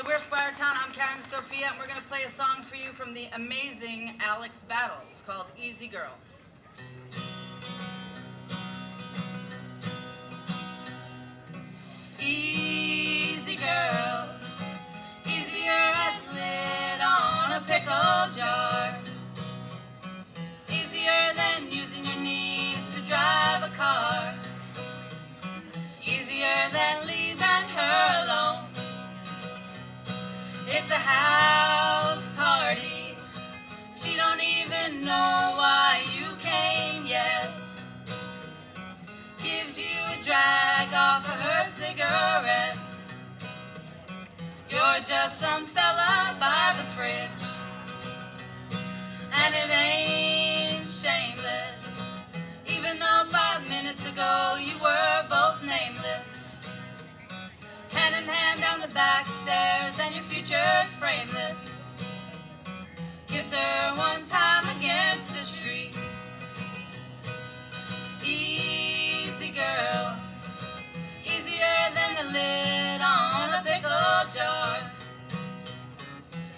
we're Squiretown. I'm Karen Sophia, and we're going to play a song for you from the amazing Alex Battles called Easy Girl. Easy girl, easier as lid on a pickle jar. Easier than using your knees to drive a car. Easier than leaving her alone. It's a house party. She don't even know why you came yet. Gives you a drag off of her cigarette. You're just some fella by the fridge, and it ain't shameless, even though 5 minutes ago you were both nameless. Hand in hand down the back stairs, and your future's frameless. Kiss her one time against a tree. Easy girl, easier than the lid on a pickle jar.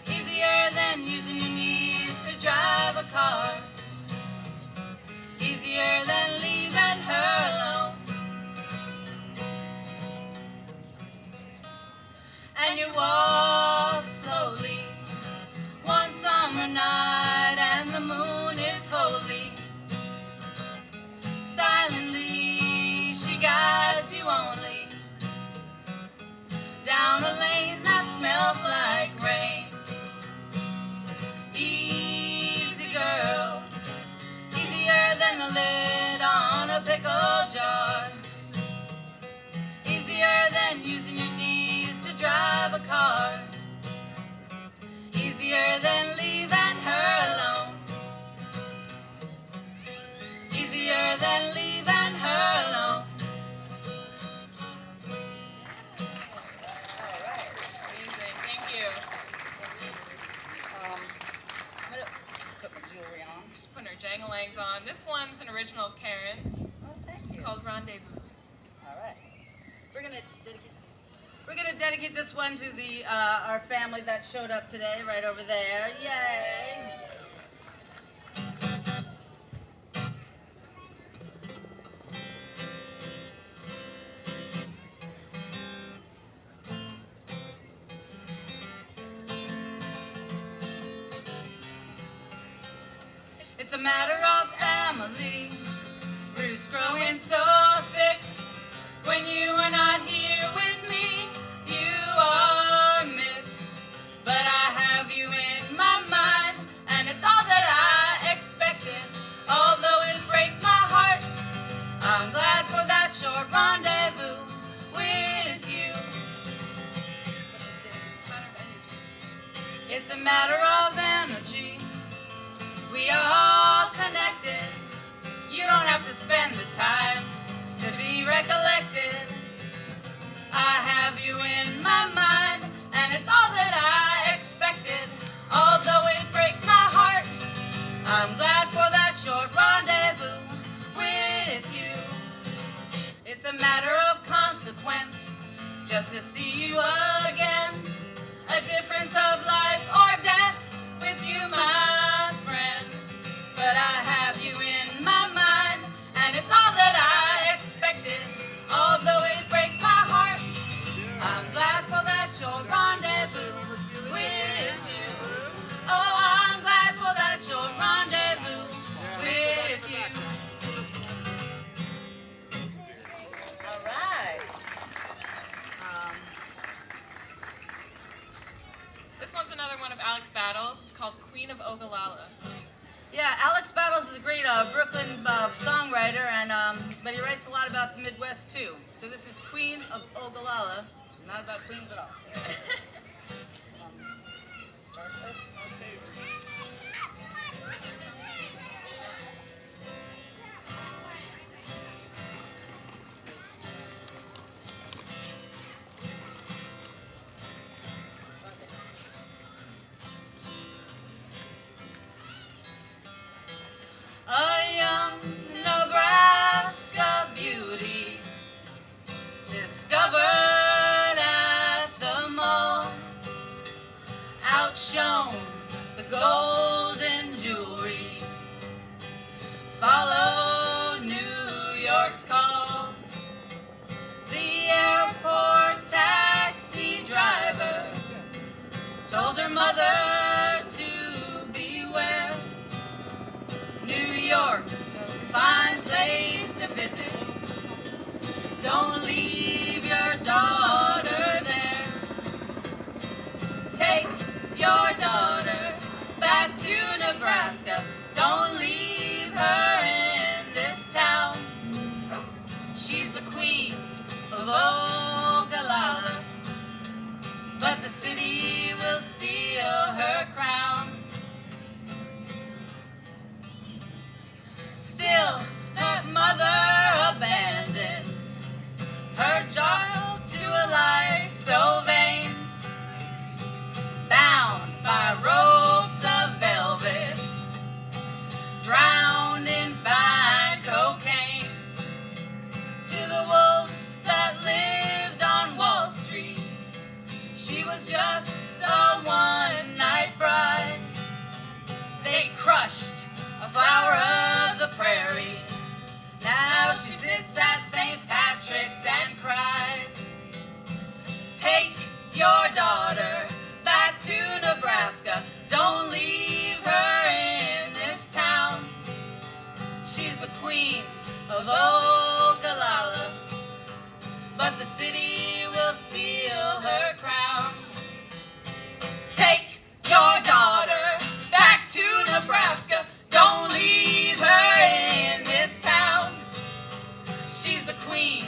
Easier than using your knees to drive a car. Easier than leaving her alone. And you walk slowly one summer night, and the moon is holy. Silently she guides you only down a lane that smells like rain. Easy girl, easier than the lid on a pickle jar. Easier than using your knees to drive a car. Easier than leaving her alone. Easier than leaving her alone. Alright, amazing, thank you. I'm going to put my jewelry on. Just putting her jangalangs on. This one's an original of Karen. Oh, thank you. It's called Rendezvous. All right. We're gonna dedicate this one to the our family that showed up today, right over there. Yay! It's a matter of family, roots growing so thick. When you are not here with me, you are missed. But I have you in my mind, and it's all that I expected. Although it breaks my heart, I'm glad for that short rendezvous with you. It's a matter of energy. We are all connected. You don't have to spend the time to be recollected. I have you in my mind, and it's all that I expected. Although it breaks my heart, I'm glad for that short rendezvous with you. It's a matter of consequence just to see you again. A difference of life or death with you, my friend. But I have you in my mind, and it's all that I expected. Although it breaks my heart, I'm glad for that short rendezvous with you. Oh, I'm glad for that short rendezvous with you. All right. This one's another one of Alex Battles. It's called Queen of Ogallala. Yeah, Alex Battles is a great Brooklyn songwriter, and but he writes a lot about the Midwest too. So this is Queen of Ogallala, which is not about queens at all. Start this. A young Nebraska beauty discovered at the mall. shone the golden jewelry. Followed New York's call. The airport taxi driver told her mother to beware. New York's a fine place to visit. Don't leave your daughter there. Take your daughter back to Nebraska. Don't leave her in this town. She's the queen of Ogallala, but the city will steal her crown. Still, that mother abandoned her child to a life so vain, bound by ropes of velvet, drowned in fine cocaine. To the wolves that lived on Wall Street, she was just a one-night bride. They crushed a flower of the prairie. Now she sits at St. Patrick's and cries. Take your daughter back to Nebraska. Don't leave her in this town. She's the queen of Ogallala, but the city will steal her crown. Take your daughter back to Nebraska. Don't leave her in this town. She's the queen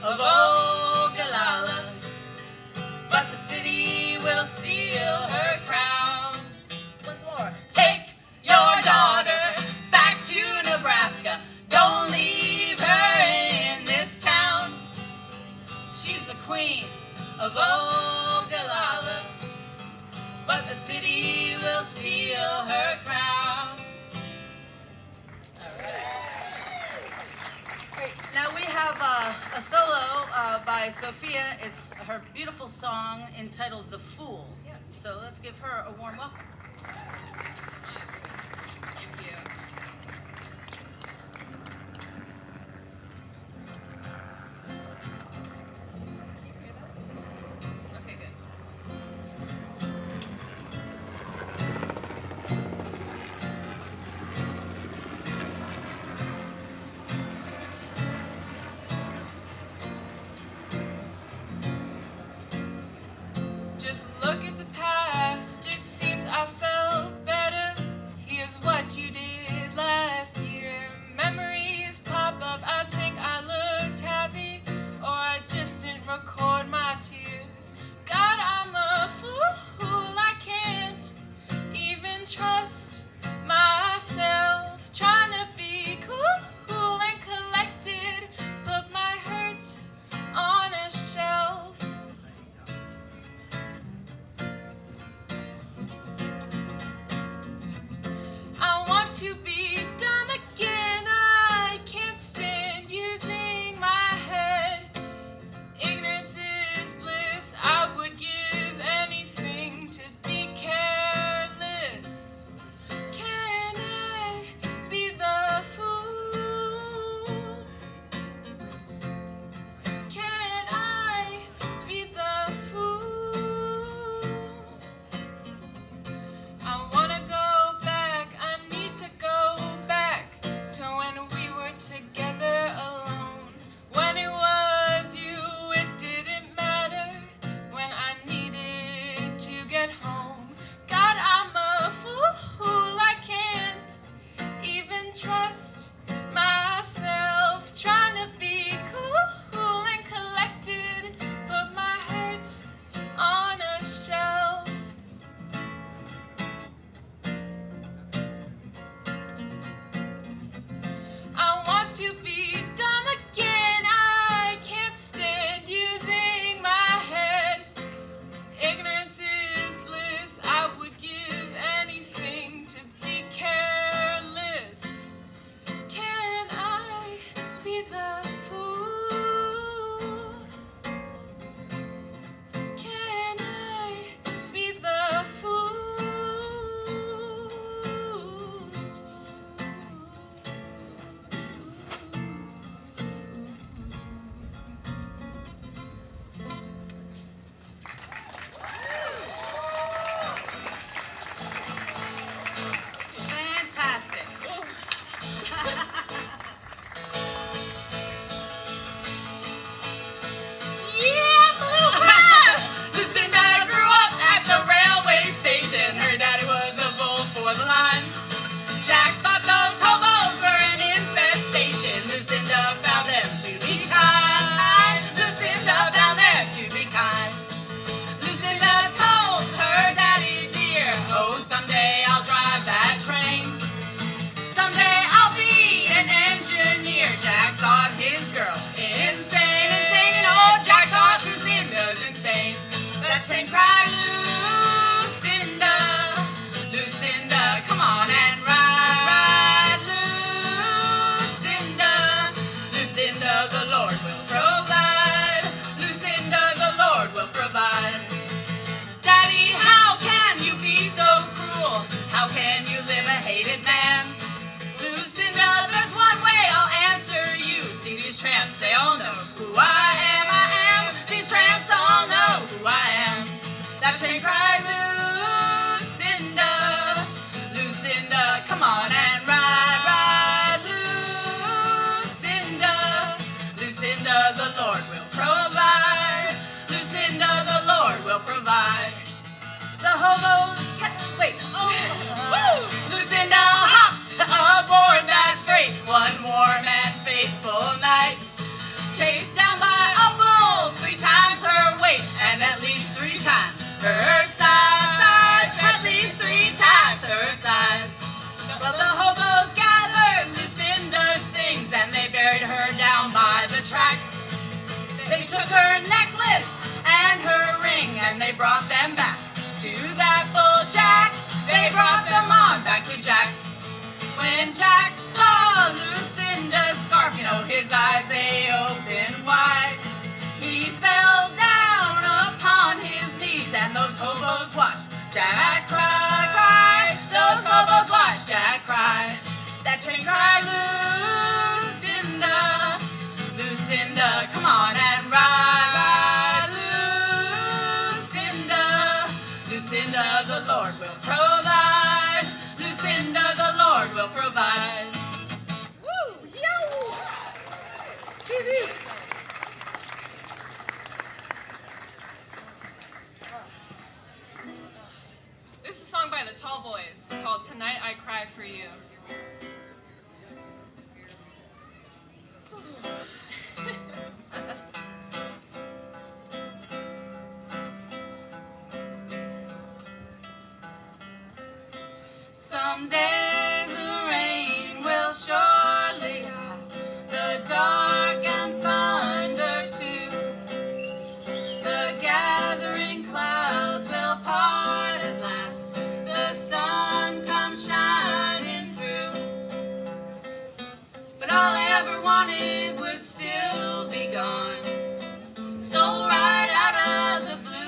of Ogallala, but the city will steal her crown. Once more. Take your daughter back to Nebraska. Don't leave her in this town. She's the queen of Ogallala, but the city will steal her crown. All right. Great. Now we have a solo by Sophia. It's her beautiful song entitled "The Fool." Yes. So let's give her a warm welcome. Thank you. Okay, good. Just look at the past. It seems I felt better. Here's what you did last year. Memories pop up. I think I looked happy, or I just didn't record my tears. God, I'm a fool. I can't even trust myself. Trying to be cool and collected. Put my hurt on a shelf. I want to be dumb again. I can't stand using my head. Ignorance is bliss. I would give anything to be careless. Can I be the fool? Can I be the fool? I wanna go back, I need to go back to when we were together alone. When it was you, it didn't matter. When I needed to get home. God, I'm a fool, I can't even trust myself. Trying to be cool and collected. Put my hurt on a shelf. I want to be dumb again. I can't stand using my head. Ignorance is bliss. I would give anything to be careless. Can I be the fool? Can I be the fool? train cried, Lucinda, Lucinda, come on and ride, ride, Lucinda, Lucinda, the Lord will provide, Lucinda, the Lord will provide. The hobos, wait, woo! Lucinda hopped aboard that freight one warm and fateful night. Chased down by a bull 3 times her weight and at least 3 times her size. At least 3 times her size. Well, the hobos gathered Lucinda's things and they buried her down by the tracks. They took her necklace and her ring and they brought them back to that bull Jack. They brought them on back to Jack. When Jack saw Lucinda's scarf, you know, his eyes, they opened wide. He fell down upon his knees and those hobos watched Jack cry, cry. Those hobos watched Jack cry. That train cried, Lucinda, Lucinda, come on and ride, ride, Lucinda, Lucinda, the Lord will provide, Lucinda, the Lord will provide. Woo! Yo! This is a song by the Tall Boys called Tonight I Cry for You. Someday the rain will surely pass, the dark and thunder too. The gathering clouds will part at last, the sun comes shining through. But all I ever wanted would still be gone, so right out of the blue.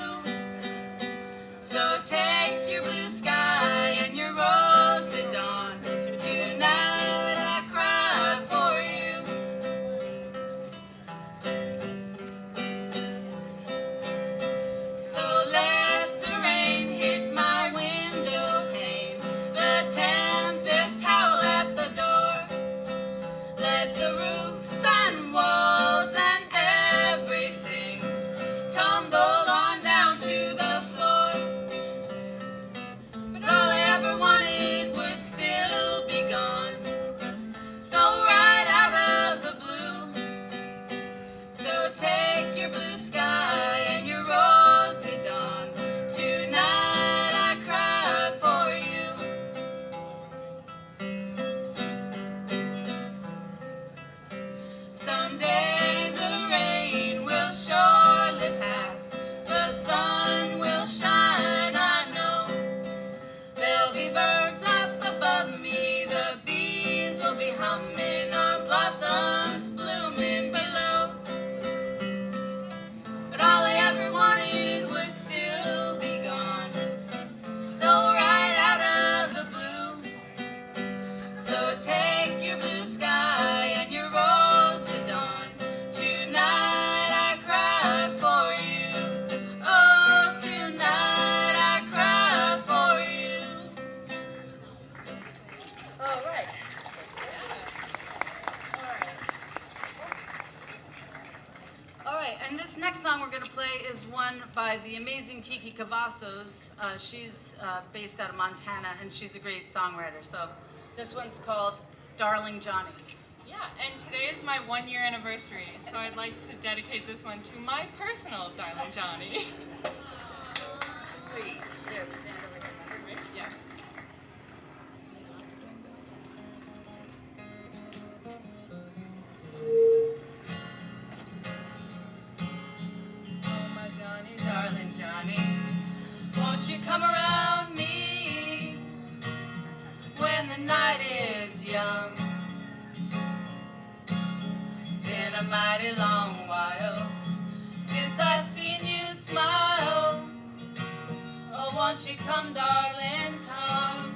So take your blue sky and your rose at dawn. Tonight I cry for you. So let the rain hit my window pane, the tempest howl at the door. Let the roof and walls and everything tumble on down to the floor. But all I ever wanted would still be gone, so right out of the blue. So take your blue sky and your rose at dawn. Tonight I cry for you. Someday the rain will surely pass, the sun will shine, I know. There'll be birds up above me, the bees will be humming, our blossoms blooming below. But all I ever wanted would still be gone, so right out of the blue. So take your blue sky and your rose at dawn. Tonight I cry for you. Oh, tonight I cry for you. All right. All right, and this next song we're going to play is one by the amazing Kiki Cavazos. She's based out of Montana, and she's a great songwriter. So this one's called Darling Johnny. Yeah, and today is my 1-year anniversary, so I'd like to dedicate this one to my personal darling Johnny. Sweet. Here, stand over here. Yeah. Oh, my Johnny, Darling Johnny, won't you come around me when the night is young? Been a mighty long while since I seen you smile. Oh, won't you come, darling, come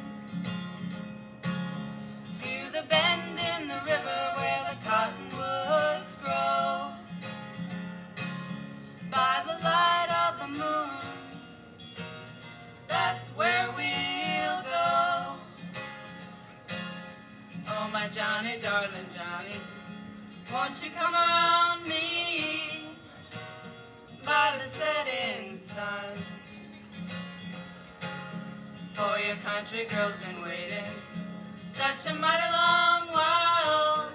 to the bend in the river where the cottonwoods grow. By the light of the moon, my Johnny, darling Johnny, won't you come around me by the setting sun? For your country girl's been waiting such a mighty long while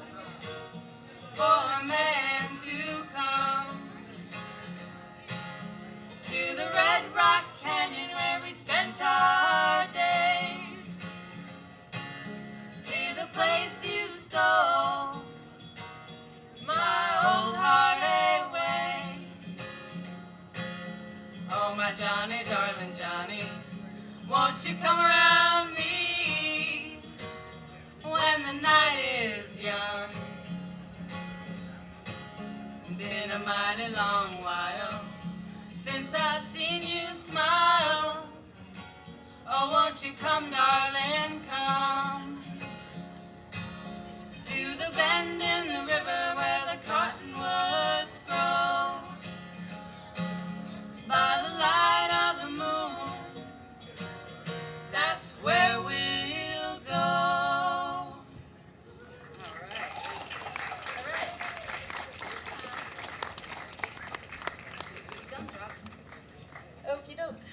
for her man to come to the Red Rock Canyon where we spent our days, to the place you stole my old heart away. Oh, my Johnny, darling Johnny, won't you come around me when the night is young? It's been a mighty long while since I've seen you smile. Oh, won't you come, darling, come to the bend in the river where the cottonwoods grow by the light of the moon. That's where we'll go. All right. All right. Gumdrops. Okie doke.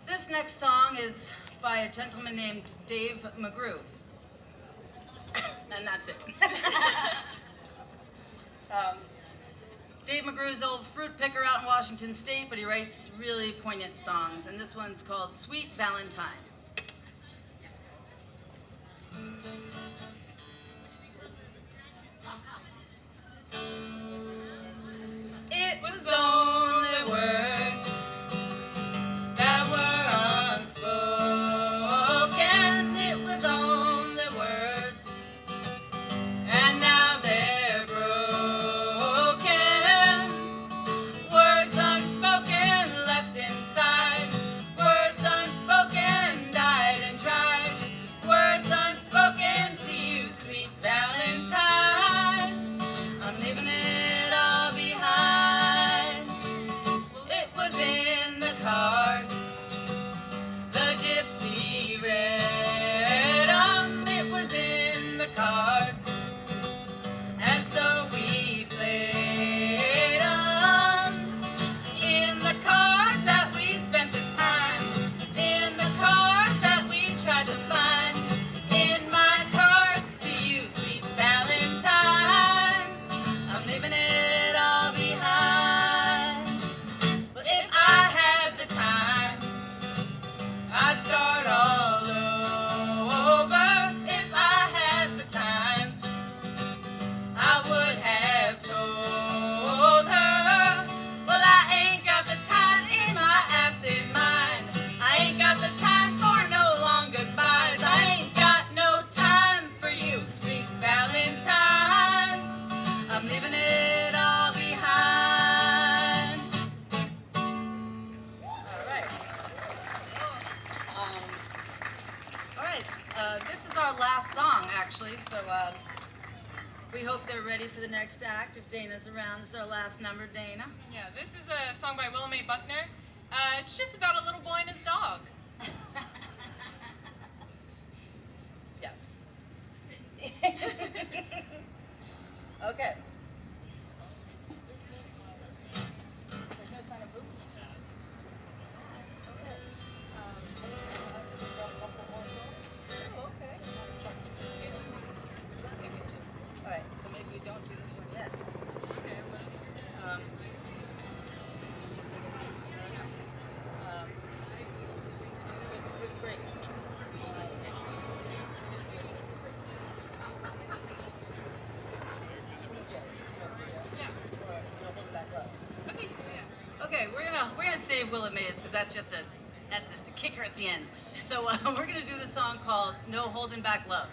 This next song is by a gentleman named Dave McGrew. And that's it. Dave McGrew's old fruit picker out in Washington State, but he writes really poignant songs, and this one's called Sweet Valentine. It was only words that were unspoken. It was only words, and now they're broken. Words unspoken left inside. Words unspoken died and tried. Words unspoken to you, sweet Valentine. I'm leaving it all behind. Well, it was in the cards the gypsy read 'em. It was in the cards, and so we played 'em. In the cards that we spent the time, in the cards that we tried to find, in my cards to you, sweet Valentine. I'm leaving it all behind. But if I had the time, I'd start all over. If I had the time, I would have told her. Well, I ain't got the time in my acid mind. I ain't got the time for no long goodbyes. I ain't got no time for you, sweet Valentine. I'm leaving it all behind. All right. All right. This is our last song, actually, so we hope they're ready for the next act. If Dana's around, this is our last number. Dana? Yeah, this is a song by William A. Buckner. It's just about a little boy and his dog. Yes. Okay. There's no sign of poop? Okay. Oh, okay. All right, so maybe we don't do this one yet. Okay, Um, I don't know. Let's take a quick break. Okay, we're gonna save Willie Mays because that's just a kicker at the end. So we're gonna do the song called "No Holding Back Love."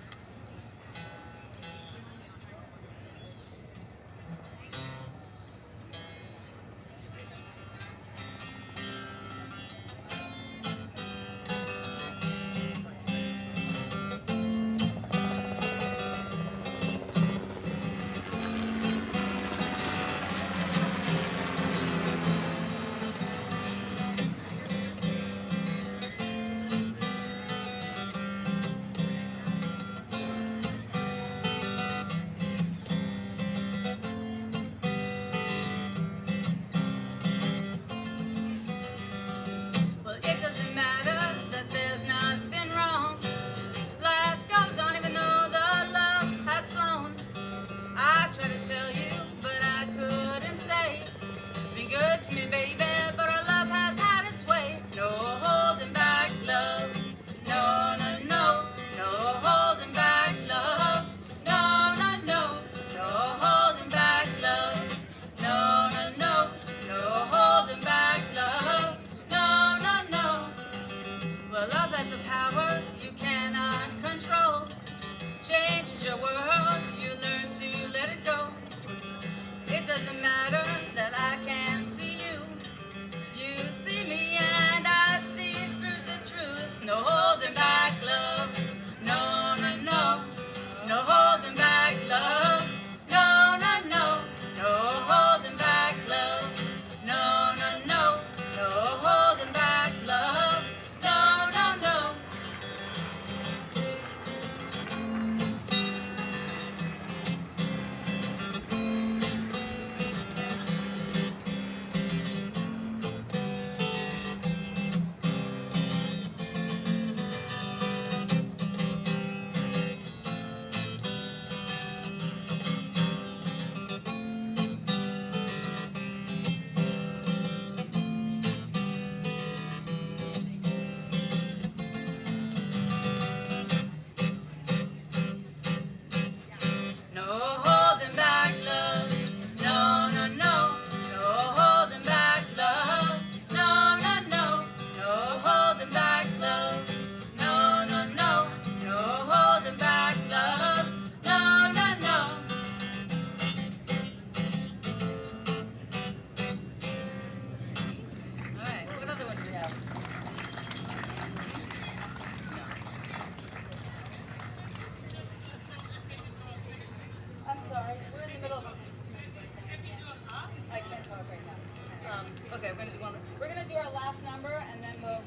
last number, and then we'll.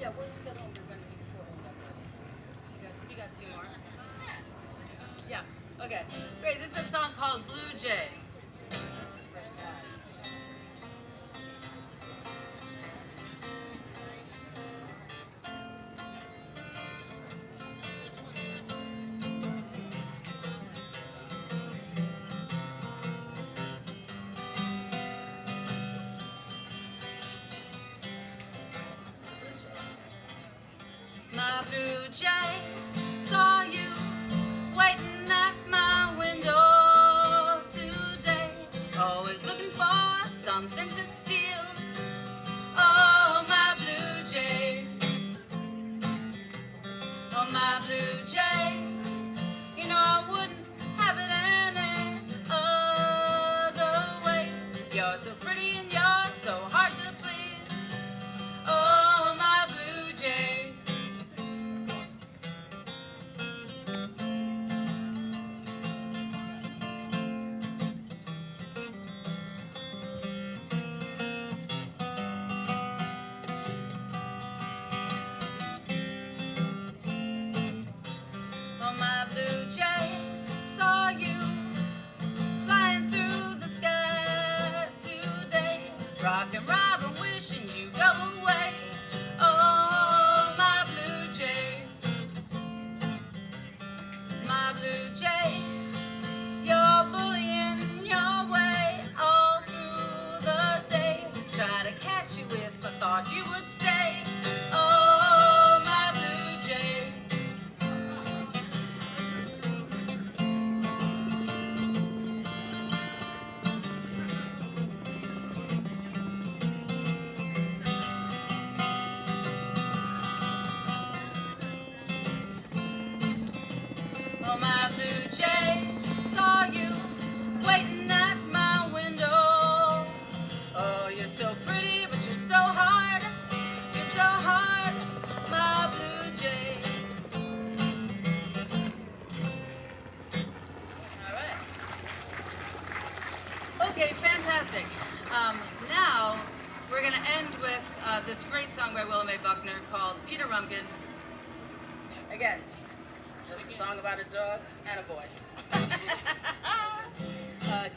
Yeah, what's the other one we're going to do before we got two more. Yeah. Okay. Great. This is a song called Blue Jay. My blue jay saw you waiting at my window today, always looking for something to steal. Oh, my blue jay, oh, my blue jay, you know I wouldn't have it any other way. You're so pretty and you're so hard to please. Oh, my blue jay. My blue jay saw you flying through the sky today, rockin' robin, wishing you go away. Oh, my blue jay, my blue jay, you're bullying your way all through the day. Try to catch you if I thought you would stay. Oh, my blue jay. Oh, my blue jay saw you waiting at my window. Oh, you're so pretty, but you're so hard. You're so hard, my blue jay. All right. Okay, fantastic. Now we're going to end with this great song by William A. Buckner called Peter Rumagan. Again. Just a song about a dog and a boy.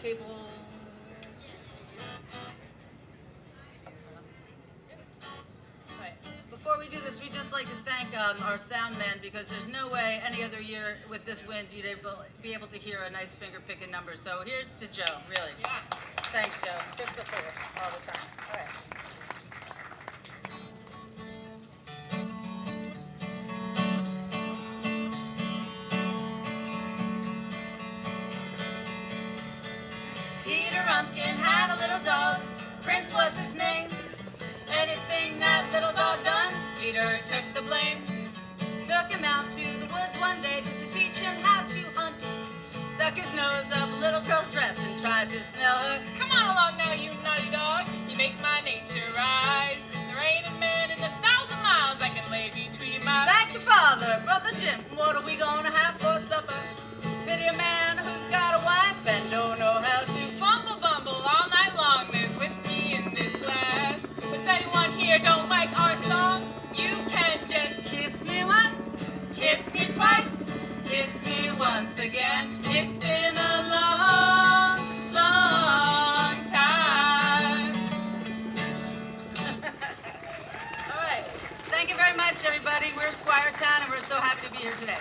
Cable. Right. Before we do this, we'd just like to thank our sound man, because there's no way any other year with this wind you'd be able to hear a nice finger picking number. So here's to Joe, really. Yeah. Thanks, Joe. Just a favor all the time. All right. Peter Rumpkin had a little dog, Prince was his name. Anything that little dog done, Peter took the blame. Took him out to the woods one day just to teach him how to hunt. Stuck his nose up a little girl's dress and tried to smell her. Come on along now, you naughty dog. You make my nature rise. There ain't a man in 1,000 miles I can lay between my... Thank your father, Brother Jim. What are we gonna have for supper? Pity a man who's got a wife and don't know how to fumble bumble all night long. There's whiskey in this glass. If anyone here don't like our song, you can just kiss me once, kiss me twice, kiss me once again. It's been a long, long time. All right. Thank you very much, everybody. We're Squiretown, and we're so happy to be here today.